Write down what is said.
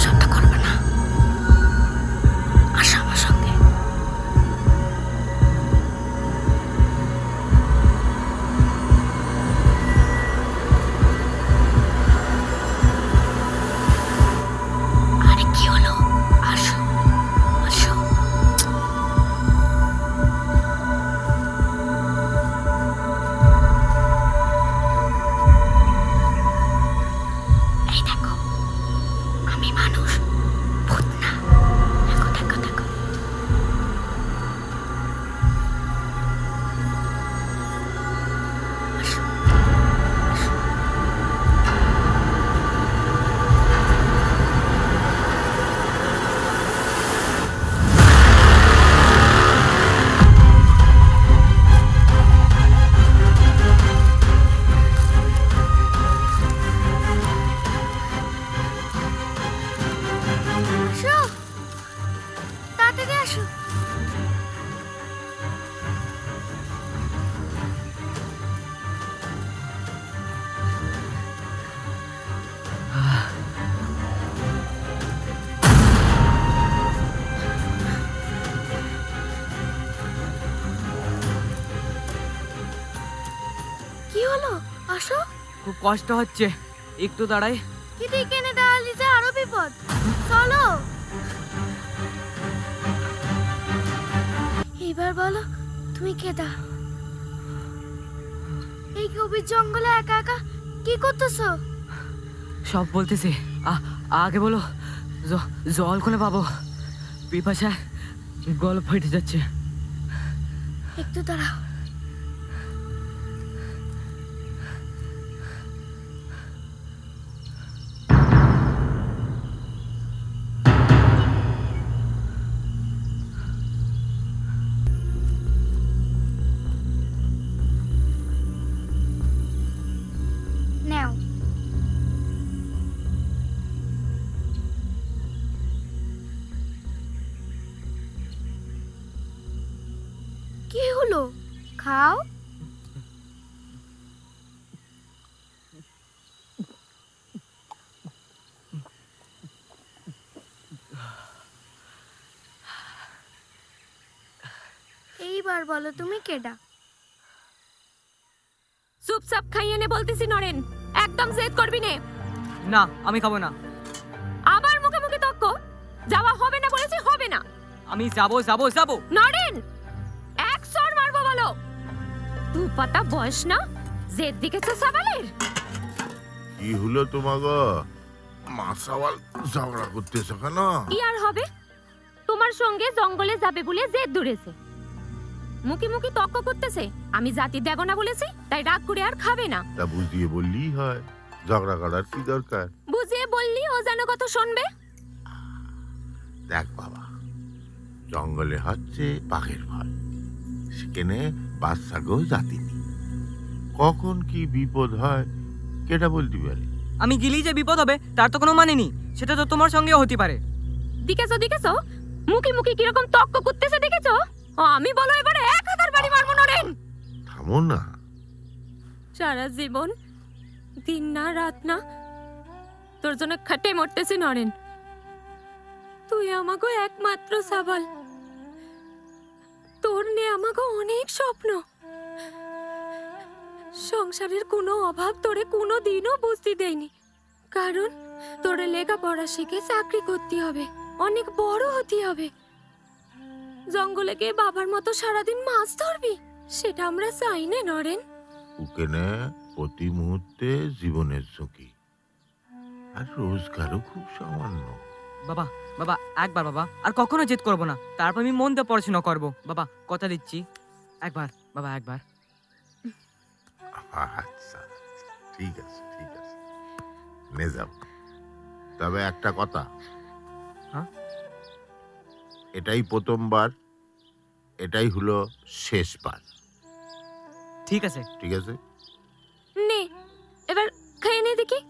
শব্দ করবে না, আসো আমার সঙ্গে। আরে কি হলো, আসো আসো। এই দেখো, আমি মানুষ, ভূত না। দেখো দেখো দেখো। আসো আসো। আসো, তাড়াতাড়ি আসো। কি হলো, আসো। খুব কষ্ট হচ্ছে, একটু দাঁড়াই। কিন্তু এখানে দাঁড়ালে যে আরো বিপদ। চলো। এবার বলো, তুমি কেডা? এই গভীর জঙ্গলে একা একা কি করতেছো? সব বলতেছে। আগে বলো, জল কোনে পাবো? পিপাসায় গলা ফেটে যাচ্ছে। একটু দাঁড়াও। নাও। কি হলো, খাও। এইবার বলো, তুমি কেডা? চুপচাপ খাইয়ে নে বলতেছি নরেন, একদম জেদ করবি নে। না, আমি খাবো না। আবার মুখে মুখে তক্ক, যাওয়া হবে না বলেছি, হবে না। আমি যাবো যাবো যাবো। নরেন, এক সর মারবো বলো। দু পাতা বয়স না, জেদ দিকেছো সাবালের। কি হলো তোমাগো? মাসাওয়াল ঝগড়া করতেছ কেন? কি আর হবে, তোমার সঙ্গে জঙ্গলে যাবে বলে জেদ ধরেছে। মুখে মুখে তক্ক করতেছে, আমি জাতি দেব না বলেছি, তাই রাগ করে আর খাবে না। তা বুঝিয়ে বললেই হয়, ঝগড়া করার কি দরকার? বুঝিয়ে বললি ও যেন কত শুনবে। দেখ বাবা, জঙ্গলে হচ্ছে বাঘের ভয়, সেখানে বাচ্চাগো জাতি নেই। কখন কি বিপদ হয় কেটা বলতে পারে? আমি গেলেই যে বিপদ হবে তার তো কোনো মানে নেই। সেটা তো তোমার সঙ্গেও হতে পারে। দিকেছো দিকেছো, মুখে মুখে কিরকম তক্ক করতেছে দেখেছো? আমি বলো এবারে 1000 বাড়ি মারবো নরেন। থামো না। সারা জীবন দিন না রাত না তোর জন্য খাটে মরতেছি নরেন। তুই আমাকে একমাত্র সাবাল, তোর নিয়ে আমাকে অনেক স্বপ্ন। সংসারের কোনো অভাব তোরে কোনো দিনও বুঝতে দেয়নি, কারণ তোরে লেখাপড়া শিখে চাকরি করতে হবে, অনেক বড় হতে হবে। জঙ্গলে গিয়ে বাবার মতো সারাদিন মাছ ধরবি, সেটা আমরা চাই না নরেন। ওখানে প্রতি মুহূর্তে জীবনের ঝুঁকি, আর রোজগারও খুব সামান্য। বাবা বাবা, একবার বাবা, আর কখনো জেদ করবো না। তারপর আমি মন দিয়ে পড়াশোনা করবো বাবা, কথা দিচ্ছি। একবার বাবা, একবার। আচ্ছা ঠিক আছে ঠিক আছে, নে যাব। তবে একটা কথা, হ্যাঁ? এটাই প্রথমবার, এটাই হলো শেষবার। ঠিক আছে। ঠিক আছে, নে এবার খেয়ে নে দেখি।